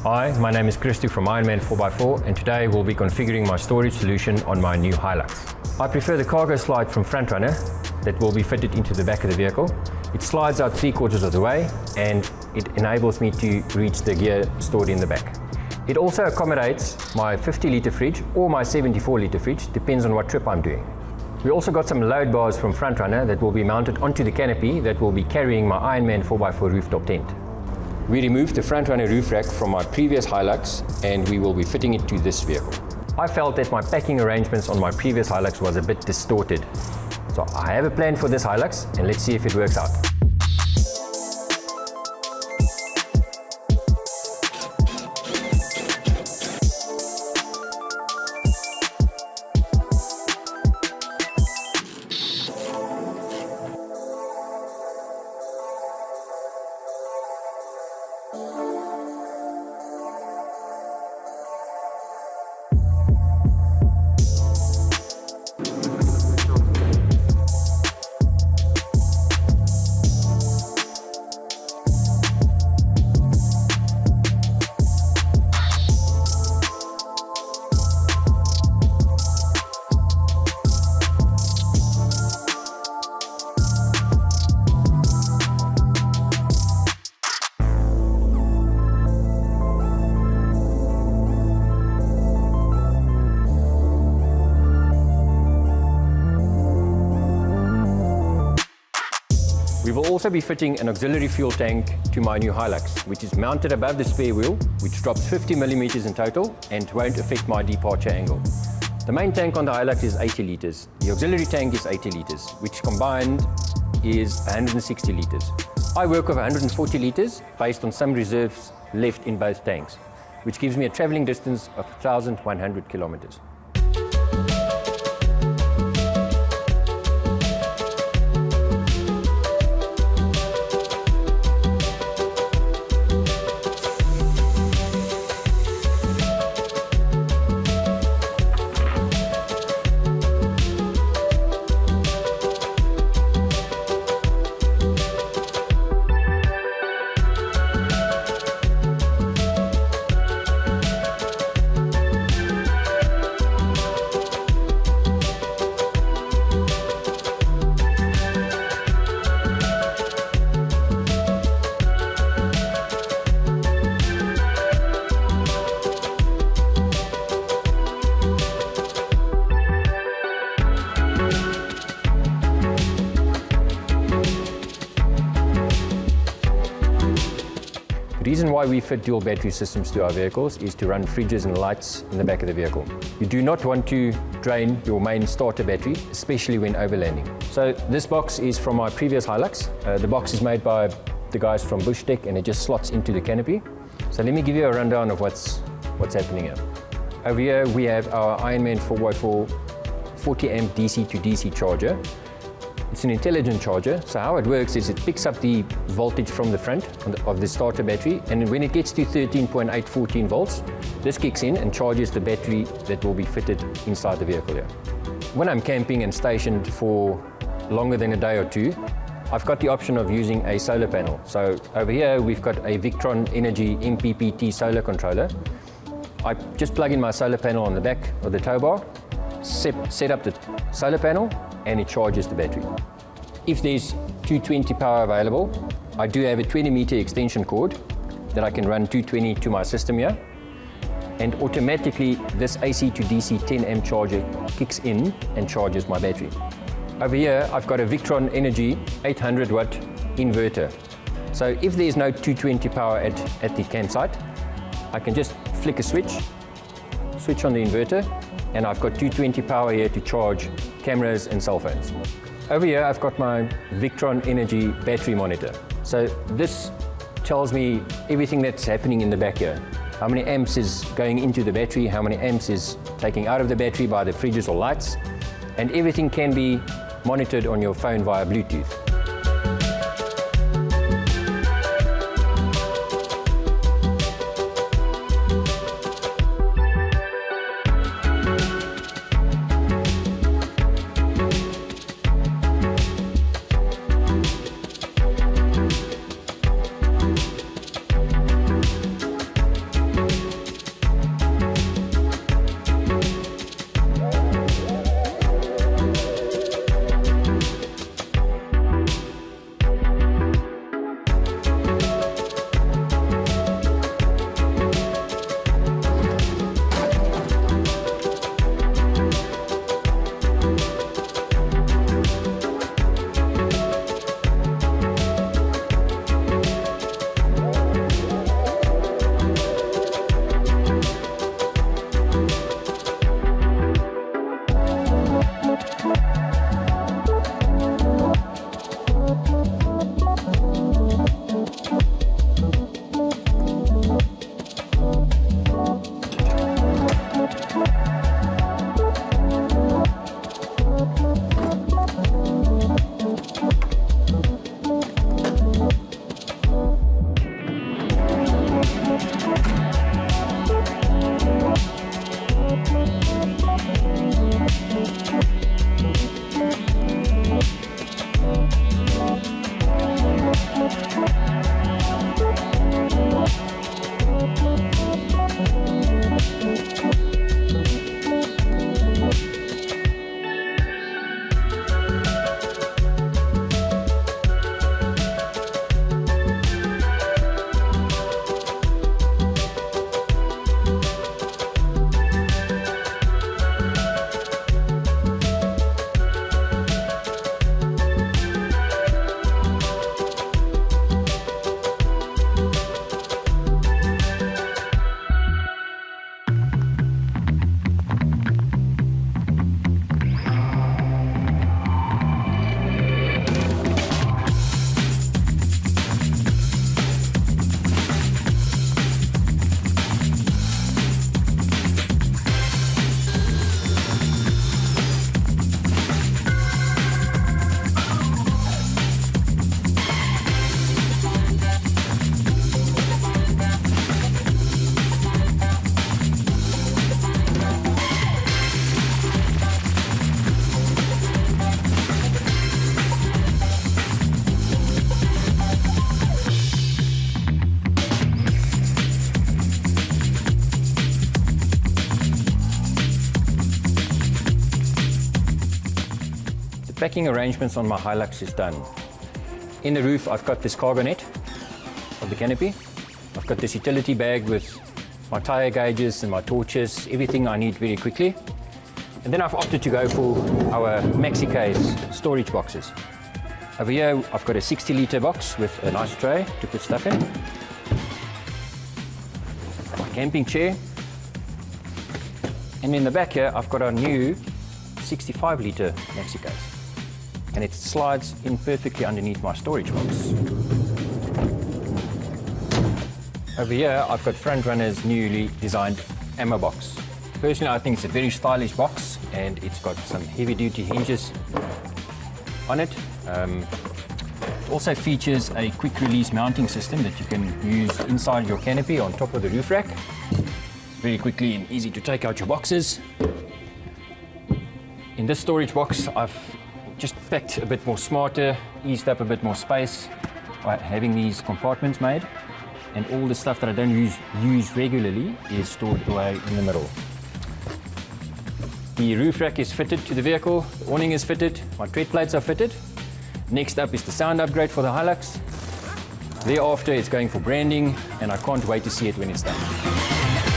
Hi, my name is Christo from Ironman 4x4, and today we'll be configuring my storage solution on my new Hilux. I prefer the cargo slide from Frontrunner that will be fitted into the back of the vehicle. It slides out 3/4 of the way and it enables me to reach the gear stored in the back. It also accommodates my 50-litre fridge or my 74-litre fridge, depends on what trip I'm doing. We also got some load bars from Frontrunner that will be mounted onto the canopy that will be carrying my Ironman 4x4 rooftop tent. We removed the Frontrunner roof rack from my previous Hilux and we will be fitting it to this vehicle. I felt that my packing arrangements on my previous Hilux was a bit distorted. So I have a plan for this Hilux and let's see if it works out. We will also be fitting an auxiliary fuel tank to my new Hilux, which is mounted above the spare wheel, which drops 50 millimeters in total and won't affect my departure angle. The main tank on the Hilux is 80 litres. The auxiliary tank is 80 litres, which combined is 160 litres. I work with 140 litres based on some reserves left in both tanks, which gives me a travelling distance of 1,100 kilometers. The reason why we fit dual battery systems to our vehicles is to run fridges and lights in the back of the vehicle. You do not want to drain your main starter battery, especially when overlanding. So this box is from my previous Hilux. The box is made by the guys from Bushtech and it just slots into the canopy. So let me give you a rundown of what's happening here. Over here we have our Ironman 4x4 40 amp DC to DC charger. It's an intelligent charger, so how it works is it picks up the voltage from the front of the starter battery, and when it gets to 13.814 volts, this kicks in and charges the battery that will be fitted inside the vehicle here. When I'm camping and stationed for longer than a day or two, I've got the option of using a solar panel. So over here we've got a Victron Energy MPPT solar controller. I just plug in my solar panel on the back of the tow bar, set up the solar panel, and it charges the battery. If there's 220 power available, I do have a 20-meter extension cord that I can run 220 to my system here, and automatically this AC to DC 10 amp charger kicks in and charges my battery. Over here I've got a Victron Energy 800 watt inverter. So if there's no 220 power at the campsite, I can just flick a switch on the inverter, and I've got 220 power here to charge cameras and cell phones. Over here I've got my Victron Energy battery monitor. So this tells me everything that's happening in the back here. How many amps is going into the battery, how many amps is taking out of the battery by the fridges or lights, and everything can be monitored on your phone via Bluetooth. backing arrangements on my Hilux is done. In the roof, I've got this cargo net of the canopy. I've got this utility bag with my tire gauges and my torches, everything I need very quickly. And then I've opted to go for our maxi case storage boxes. Over here, I've got a 60-litre box with a nice tray to put stuff in. My camping chair. And in the back here, I've got our new 65-litre maxi case. And it slides in perfectly underneath my storage box. Over here, I've got Frontrunner's newly designed ammo box. Personally, I think it's a very stylish box, and it's got some heavy-duty hinges on it. It also features a quick-release mounting system that you can use inside your canopy on top of the roof rack. Very quickly and easy to take out your boxes. In this storage box, I've just packed a bit more smarter, eased up a bit more space by having these compartments made. And all the stuff that I don't use regularly is stored away in the middle. The roof rack is fitted to the vehicle, the awning is fitted, my tread plates are fitted. Next up is the sound upgrade for the Hilux. Thereafter, it's going for branding, and I can't wait to see it when it's done.